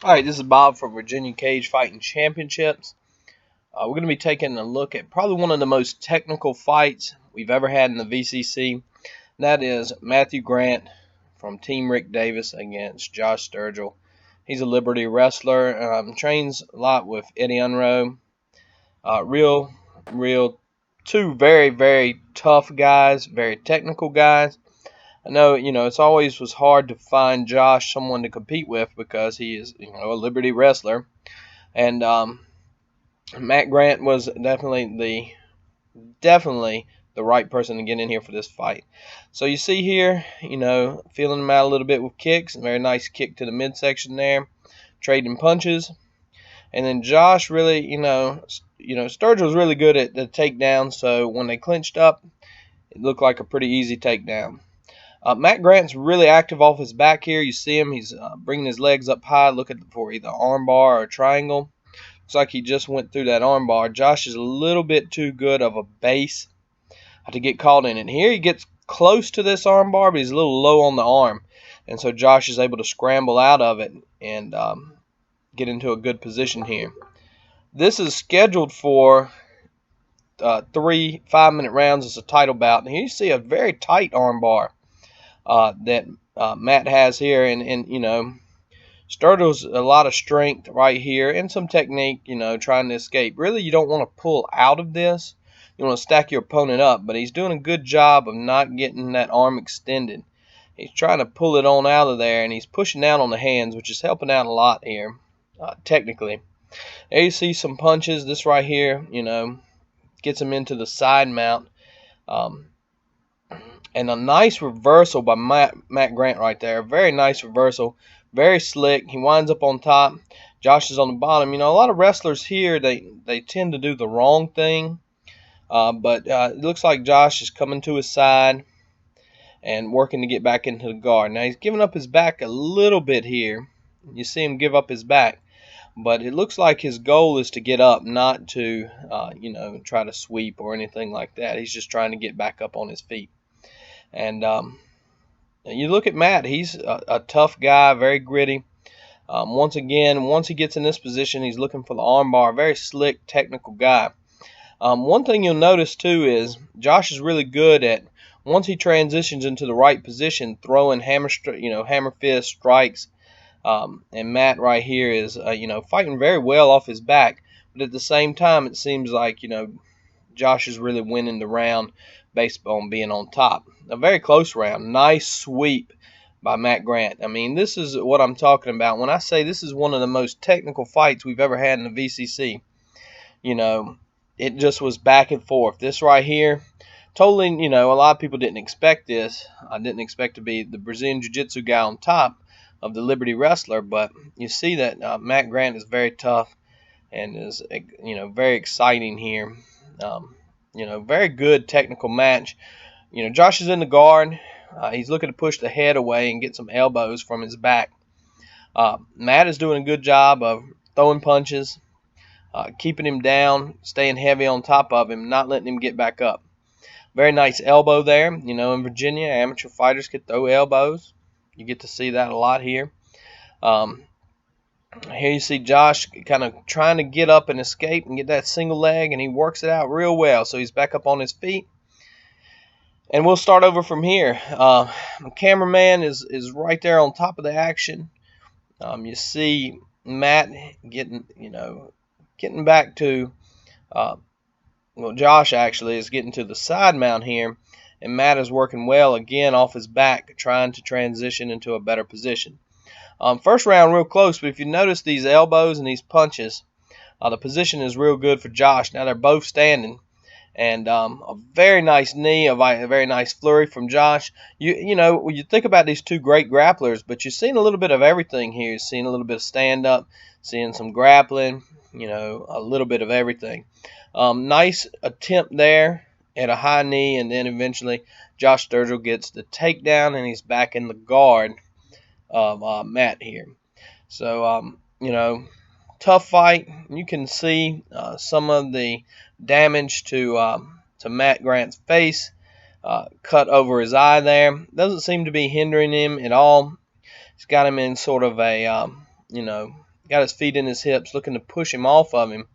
Alright, this is Bob for Virginia Cage Fighting Championships. We're going to be taking a look at probably one of the most technical fights we've ever had in the VCC. And that is Matthew Grant from Team Rick Davis against Josh Sturgill. He's a Liberty wrestler, trains a lot with Eddie Unroe. Real, two very, very tough guys, very technical guys. I know, it's always was hard to find Josh someone to compete with because he is, a Liberty wrestler. And Matt Grant was definitely the right person to get in here for this fight. So you see here, feeling him out a little bit with kicks. A very nice kick to the midsection there, trading punches. And then Josh really, Sturgill was really good at the takedown. So when they clinched up, it looked like a pretty easy takedown. Matt Grant's really active off his back here. You see him. He's bringing his legs up high, looking for either armbar or a triangle. Looks like he just went through that armbar. Josh is a little bit too good of a base to get caught in it. Here he gets close to this armbar, but he's a little low on the arm. And so Josh is able to scramble out of it and get into a good position here. This is scheduled for 3 5-minute rounds as a title bout. And here you see a very tight armbar that Matt has here, and Sturgill's a lot of strength right here and some technique, trying to escape. Really, you don't want to pull out of this. You want to stack your opponent up, but he's doing a good job of not getting that arm extended. He's trying to pull it on out of there, and he's pushing down on the hands, which is helping out a lot here, technically. There you see some punches. This right here, gets him into the side mount. And a nice reversal by Matt Grant right there. Very nice reversal. Very slick. He winds up on top. Josh is on the bottom. A lot of wrestlers here, they tend to do the wrong thing. But it looks like Josh is coming to his side and working to get back into the guard. Now, he's giving up his back a little bit here. You see him give up his back. But it looks like his goal is to get up, not to, try to sweep or anything like that. He's just trying to get back up on his feet. And you look at Matt, he's a tough guy, very gritty. Once he gets in this position, he's looking for the armbar. Very slick, technical guy. One thing you'll notice, too, is Josh is really good at, once he transitions into the right position, throwing hammer fist strikes. And Matt right here is, fighting very well off his back. But at the same time, it seems like, Josh is really winning the round based on being on top. A very close round. Nice sweep by Matt Grant. I mean, this is what I'm talking about. When I say this is one of the most technical fights we've ever had in the VCC, it just was back and forth. This right here, totally, a lot of people didn't expect this. I didn't expect to be the Brazilian Jiu-Jitsu guy on top of the Liberty wrestler, but you see that Matt Grant is very tough and is, very exciting here. Very good technical match. Josh is in the guard. He's looking to push the head away and get some elbows from his back. Matt is doing a good job of throwing punches, keeping him down, staying heavy on top of him, not letting him get back up. Very nice elbow there. In Virginia, amateur fighters could throw elbows. You get to see that a lot here. Here you see Josh kind of trying to get up and escape and get that single leg, and he works it out real well. So he's back up on his feet. And we'll start over from here. The cameraman is right there on top of the action. You see Matt getting back to, Josh actually is getting to the side mount here. And Matt is working well again off his back, trying to transition into a better position. First round real close, but if you notice these elbows and these punches, the position is real good for Josh. Now they're both standing, and a very nice knee, a very nice flurry from Josh. When you think about these two great grapplers, but you're seeing a little bit of everything here. You're seeing a little bit of stand-up, seeing some grappling, a little bit of everything. Nice attempt there at a high knee, and then eventually Josh Sturgill gets the takedown, and he's back in the guard of Matt here. So, tough fight. You can see some of the damage to Matt Grant's face, cut over his eye there. Doesn't seem to be hindering him at all. He's got him in sort of a, got his feet in his hips, looking to push him off of him.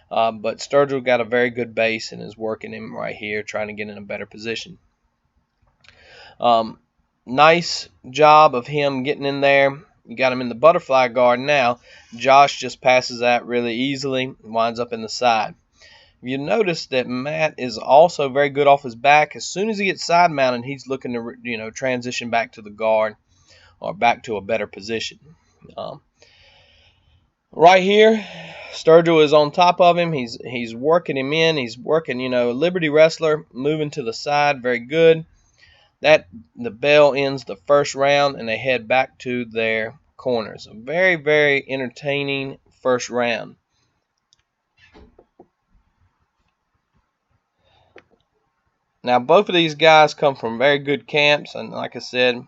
But Sturgill got a very good base and is working him right here, trying to get in a better position. Nice job of him getting in there. You got him in the butterfly guard now. Josh just passes that really easily, winds up in the side. You notice that Matt is also very good off his back. As soon as he gets side mounted, he's looking to transition back to the guard or back to a better position. Right here, Sturgill is on top of him. He's working him in. He's working, Liberty wrestler moving to the side, very good. The bell ends the first round, and they head back to their corners. A very, very entertaining first round. Now, both of these guys come from very good camps, and like I said,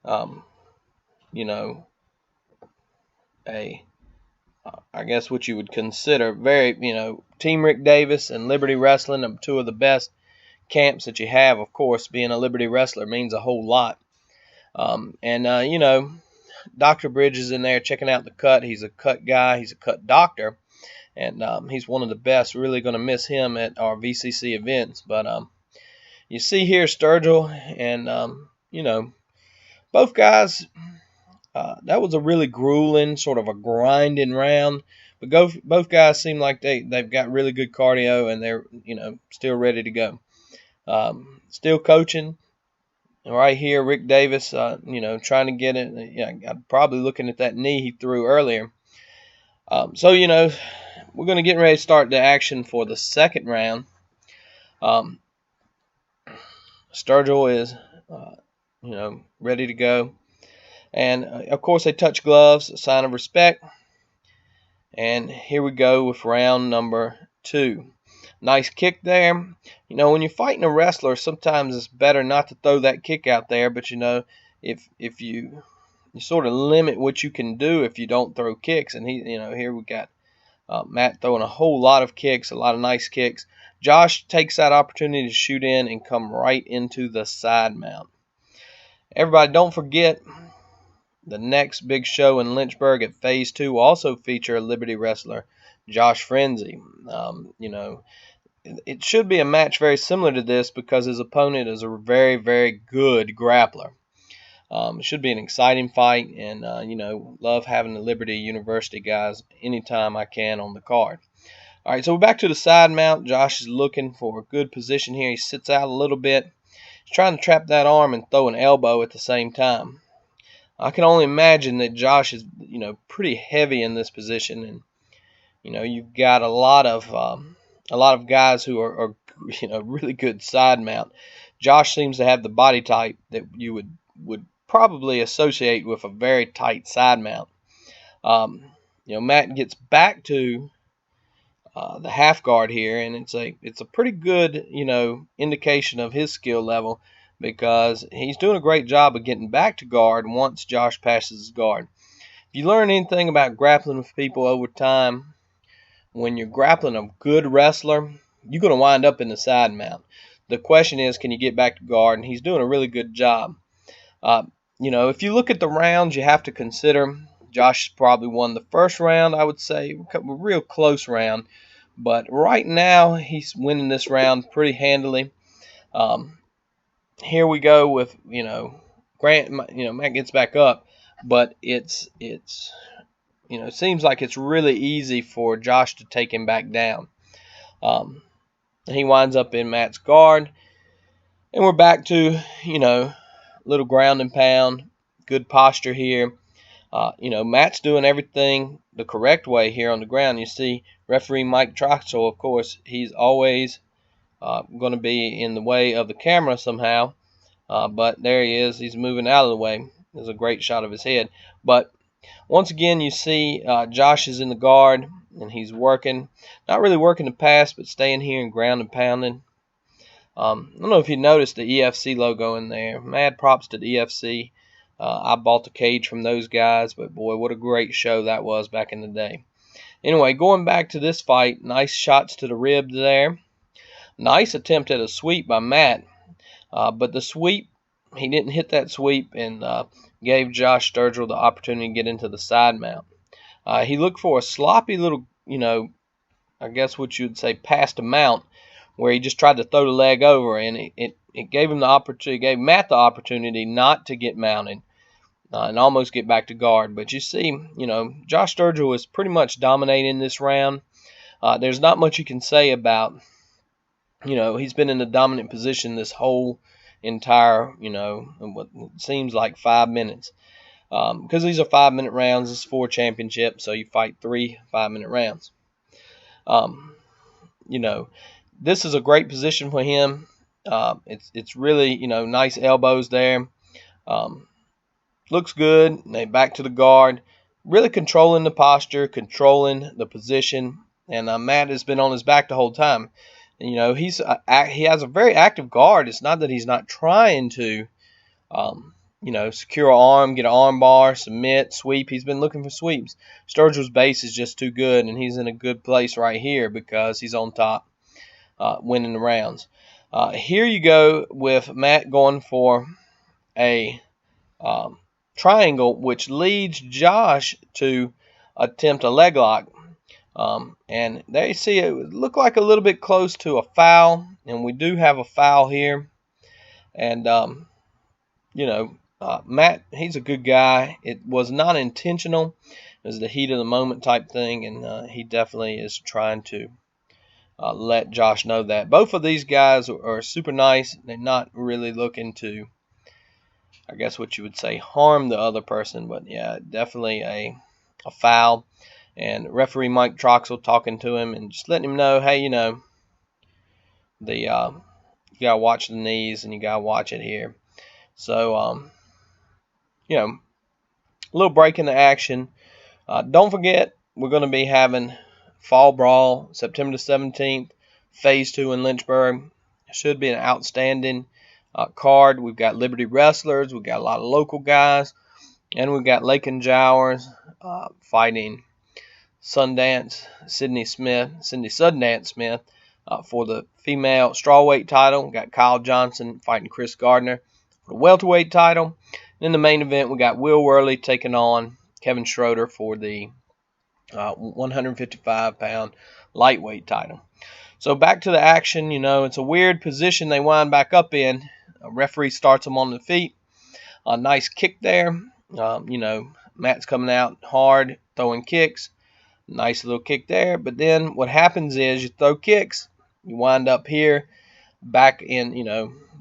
I guess what you would consider very, Team Rick Davis and Liberty Wrestling are two of the best camps that you have. Of course, being a Liberty wrestler means a whole lot. Dr. Bridges is in there checking out the cut. He's a cut guy. He's a cut doctor. And he's one of the best. Really going to miss him at our VCC events. But you see here Sturgill and, both guys, that was a really grueling, sort of a grinding round. But both guys seem like they've got really good cardio and they're, still ready to go. Still coaching. Right here, Rick Davis, trying to get it. Probably looking at that knee he threw earlier. We're going to get ready to start the action for the second round. Sturgill is, ready to go. And, of course, they touch gloves, a sign of respect. And here we go with round number 2. Nice kick there. When you're fighting a wrestler, sometimes it's better not to throw that kick out there. But, if you sort of limit what you can do if you don't throw kicks. And, here we got Matt throwing a whole lot of kicks, a lot of nice kicks. Josh takes that opportunity to shoot in and come right into the side mount. Everybody, don't forget, the next big show in Lynchburg at Phase 2 will also feature a Liberty wrestler, Josh Frenzy. It should be a match very similar to this because his opponent is a very, very good grappler. It should be an exciting fight, and, love having the Liberty University guys anytime I can on the card. All right, so we're back to the side mount. Josh is looking for a good position here. He sits out a little bit. He's trying to trap that arm and throw an elbow at the same time. I can only imagine that Josh is, pretty heavy in this position, and, you've got a lot of guys who are really good side mount. Josh seems to have the body type that you would probably associate with a very tight side mount. Matt gets back to the half guard here, and it's a pretty good indication of his skill level because he's doing a great job of getting back to guard once Josh passes his guard. If you learn anything about grappling with people over time, when you're grappling a good wrestler, you're going to wind up in the side mount. The question is, can you get back to guard? And he's doing a really good job. If you look at the rounds, you have to consider Josh probably won the first round, I would say, a real close round. But right now, he's winning this round pretty handily. Here we go with, Grant, Matt gets back up, but it seems like it's really easy for Josh to take him back down. He winds up in Matt's guard, and we're back to, little ground and pound, good posture here. Matt's doing everything the correct way here on the ground. You see referee Mike Troxel, of course, he's always going to be in the way of the camera somehow. But there he is. He's moving out of the way. There's a great shot of his head. But once again, you see Josh is in the guard, and he's working. Not really working the pass, but staying here and ground and pounding. I don't know if you noticed the EFC logo in there. Mad props to the EFC. I bought the cage from those guys, but boy, what a great show that was back in the day. Anyway, going back to this fight, nice shots to the rib there. Nice attempt at a sweep by Matt, but the sweep, he didn't hit that sweep, and gave Josh Sturgill the opportunity to get into the side mount. He looked for a sloppy little, I guess what you'd say past a mount, where he just tried to throw the leg over, and it gave him the opportunity, gave Matt the opportunity not to get mounted and almost get back to guard. But you see, Josh Sturgill was pretty much dominating this round. There's not much you can say about, he's been in a dominant position this whole entire, what seems like 5 minutes. Because these are 5-minute rounds, it's 4 championships, so you fight 3 5-minute rounds. This is a great position for him. It's really, nice elbows there. Looks good. They back to the guard, really controlling the posture, controlling the position. And Matt has been on his back the whole time. And, he has a very active guard. It's not that he's not trying to, secure an arm, get an arm bar, submit, sweep. He's been looking for sweeps. Sturgill's base is just too good, and he's in a good place right here because he's on top, winning the rounds. Here you go with Matt going for a triangle, which leads Josh to attempt a leg lock. And there you see it looked like a little bit close to a foul, and we do have a foul here. And, Matt, he's a good guy. It was not intentional. It was the heat of the moment type thing, and he definitely is trying to let Josh know that. Both of these guys are super nice. They're not really looking to, I guess what you would say, harm the other person. But, yeah, definitely a foul. And referee Mike Troxel talking to him and just letting him know, hey, you got to watch the knees and you got to watch it here. So, a little break in the action. Don't forget, we're going to be having Fall Brawl September the 17th, Phase 2 in Lynchburg. It should be an outstanding card. We've got Liberty Wrestlers. We've got a lot of local guys. And we've got Lakin Jowers fighting Sundance Smith for the female strawweight title. We got Kyle Johnson fighting Chris Gardner for the welterweight title. And in the main event, we got Will Worley taking on Kevin Schroeder for the 155-pound lightweight title. So back to the action. It's a weird position they wind back up in. A referee starts them on the feet. A nice kick there. Matt's coming out hard, throwing kicks. Nice little kick there. But then what happens is you throw kicks. You wind up here. Back in,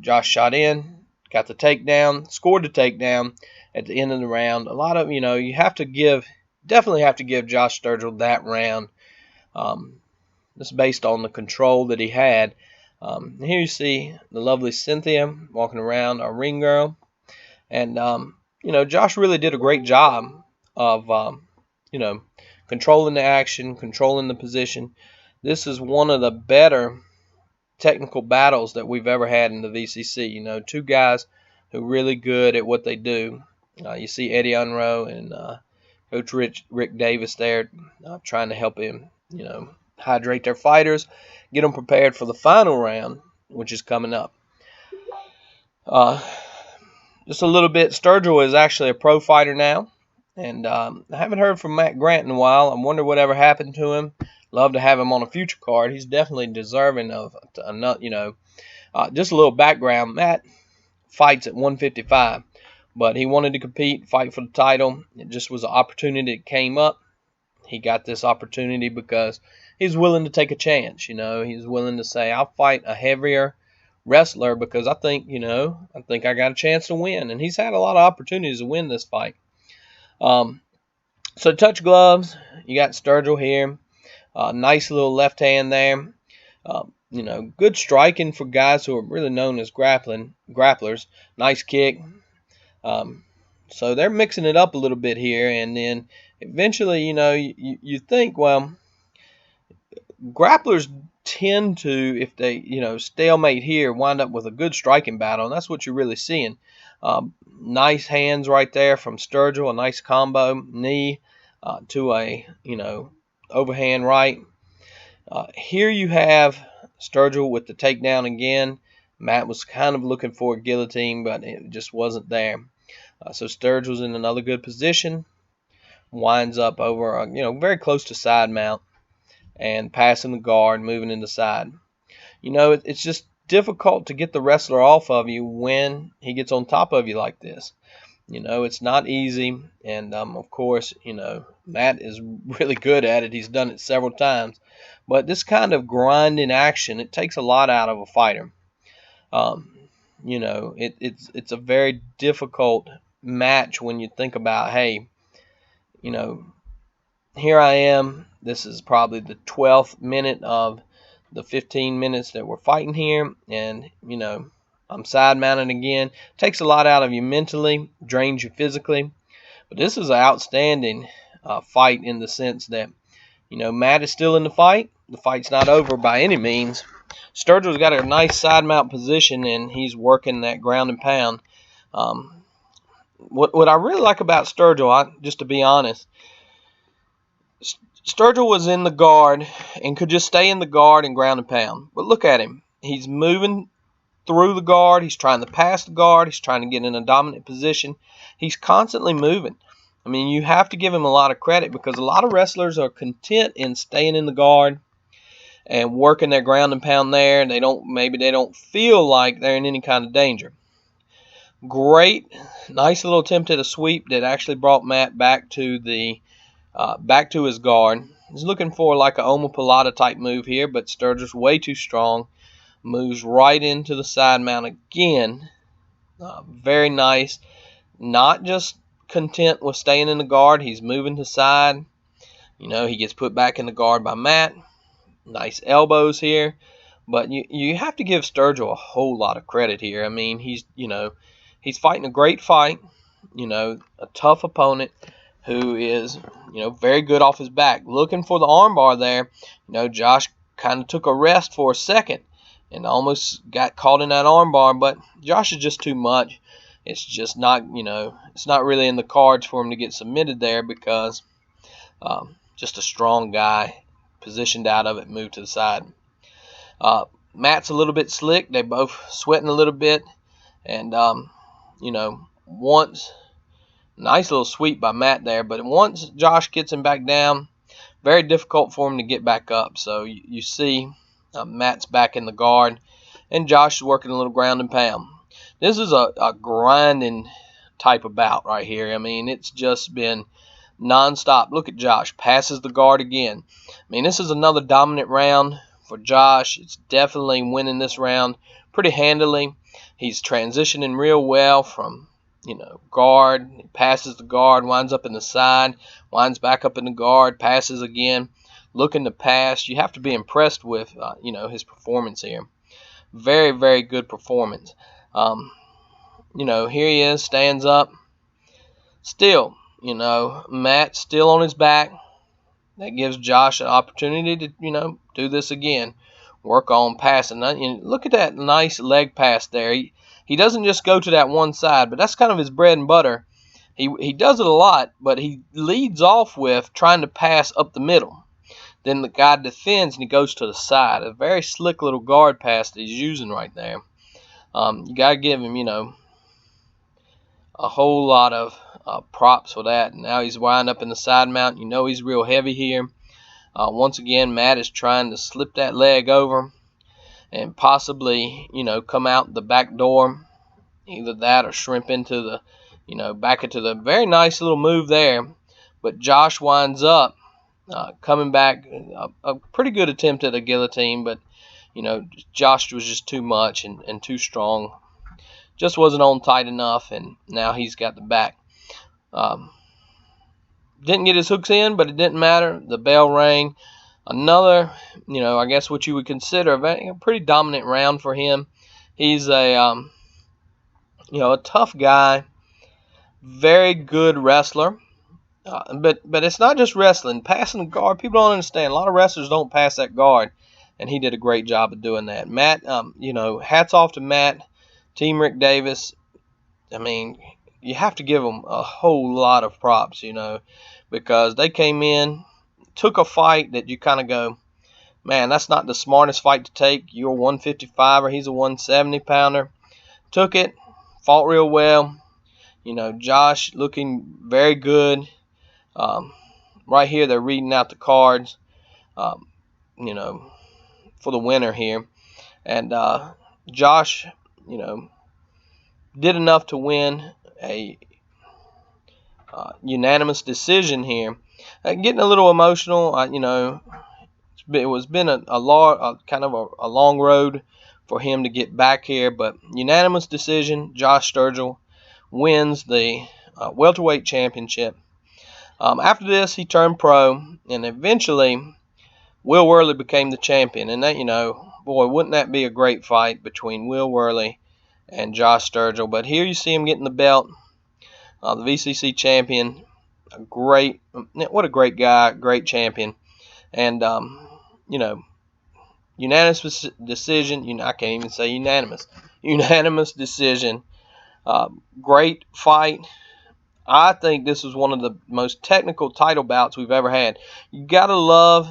Josh shot in. Got the takedown. Scored the takedown at the end of the round. A lot of, you definitely have to give Josh Sturgill that round. Just based on the control that he had. Here you see the lovely Cynthia walking around, our ring girl. And, Josh really did a great job of, controlling the action, controlling the position. This is one of the better technical battles that we've ever had in the VCC. Two guys who are really good at what they do. You see Eddie Unroe and Coach Rick Davis there trying to help him, hydrate their fighters, get them prepared for the final round, which is coming up. Just a little bit, Sturgill is actually a pro fighter now. And I haven't heard from Matt Grant in a while. I wonder whatever happened to him. Love to have him on a future card. He's definitely deserving of, just a little background. Matt fights at 155, but he wanted to compete, fight for the title. It just was an opportunity that came up. He got this opportunity because he's willing to take a chance. He's willing to say, I'll fight a heavier wrestler because I think I got a chance to win. And he's had a lot of opportunities to win this fight. So touch gloves, you got Sturgill here. Nice little left hand there. Good striking for guys who are really known as grapplers. Nice kick. So they're mixing it up a little bit here, and then eventually, you think, well, grapplers tend to, if they, stalemate here, wind up with a good striking battle, and that's what you're really seeing. Nice hands right there from Sturgill, a nice combo, knee to a, overhand right. Here you have Sturgill with the takedown again. Matt was kind of looking for a guillotine, but it just wasn't there. So Sturgill's in another good position, winds up over, very close to side mount and passing the guard, moving into side. It's just difficult to get the wrestler off of you when he gets on top of you like this. It's not easy, and of course, Matt is really good at it. He's done it several times, but this kind of grinding action, it takes a lot out of a fighter. Um, it's a very difficult match when you think about, hey, you know, here I am. This is probably the 12th minute of the 15 minutes that we're fighting here, and I'm side mounted again. Takes a lot out of you mentally, drains you physically. But this is an outstanding fight in the sense that, Matt is still in the fight. The fight's not over by any means. Sturgill's got a nice side mount position, and he's working that ground and pound. What I really like about Sturgill, just to be honest, Sturgill was in the guard and could just stay in the guard and ground and pound. But look at him. He's moving through the guard. He's trying to pass the guard. He's trying to get in a dominant position. He's constantly moving. I mean, you have to give him a lot of credit because a lot of wrestlers are content in staying in the guard and working their ground and pound there. Maybe they don't feel like they're in any kind of danger. Great, nice little attempt at a sweep that actually brought Matt back to his guard. He's looking for like a omoplata type move here, but Sturgill's way too strong. Moves right into the side mount again. Very nice. Not just content with staying in the guard. He's moving to side. He gets put back in the guard by Matt. Nice elbows here. But you have to give Sturgill a whole lot of credit here. I mean, he's fighting a great fight. A tough opponent who is, very good off his back. Looking for the armbar there. Josh kind of took a rest for a second and almost got caught in that armbar, but Josh is just too much. It's just not, it's not really in the cards for him to get submitted there because just a strong guy positioned out of it, moved to the side. Matt's a little bit slick. They both sweating a little bit, and once nice little sweep by Matt there, but once Josh gets him back down, very difficult for him to get back up. So you see Matt's back in the guard, and Josh is working a little ground and pound. This is a grinding type of bout right here. I mean, it's just been nonstop. Look at Josh, passes the guard again. I mean, this is another dominant round for Josh. It's definitely winning this round pretty handily. He's transitioning real well from, guard. He passes the guard, winds up in the side, winds back up in the guard, passes again, looking to pass. You have to be impressed with, his performance here. Very, very good performance. Here he is, stands up. Still, Matt's still on his back. That gives Josh an opportunity to, do this again. Work on passing. Look at that nice leg pass there. He doesn't just go to that one side, but that's kind of his bread and butter. He does it a lot, but he leads off with trying to pass up the middle. Then the guy defends and he goes to the side. A very slick little guard pass that he's using right there. You got to give him, a whole lot of props for that. Now he's wound up in the side mount. He's real heavy here. Once again, Matt is trying to slip that leg over and possibly, come out the back door. Either that or shrimp into the, back into the very nice little move there. But Josh winds up coming back. A pretty good attempt at a guillotine, but, Josh was just too much and too strong. Just wasn't on tight enough, and now he's got the back. Didn't get his hooks in, but it didn't matter. The bell rang. Another, I guess what you would consider a pretty dominant round for him. He's a tough guy, very good wrestler. But it's not just wrestling. Passing the guard, people don't understand. A lot of wrestlers don't pass that guard, and he did a great job of doing that. Matt, hats off to Matt, Team Rick Davis. I mean, you have to give them a whole lot of props, because they came in, took a fight that you kind of go, man, that's not the smartest fight to take. You're a 155er, he's a 170 pounder. Took it, fought real well. Josh looking very good. Right here, they're reading out the cards, um, you know, for the winner here. And Josh, did enough to win a unanimous decision here. Getting a little emotional, it was been kind of a long road for him to get back here, but unanimous decision. Josh Sturgill wins the welterweight championship. After this, he turned pro, and eventually Will Worley became the champion. And that, boy, wouldn't that be a great fight between Will Worley and Josh Sturgill? But here you see him getting the belt, the VCC champion. What a great guy, great champion. And unanimous decision. I can't even say unanimous. Unanimous decision. Great fight. I think this was one of the most technical title bouts we've ever had. You gotta love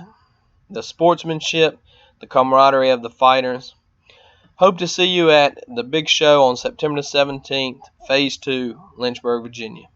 the sportsmanship, the camaraderie of the fighters. Hope to see you at the big show on September the 17th, Phase 2, Lynchburg, Virginia.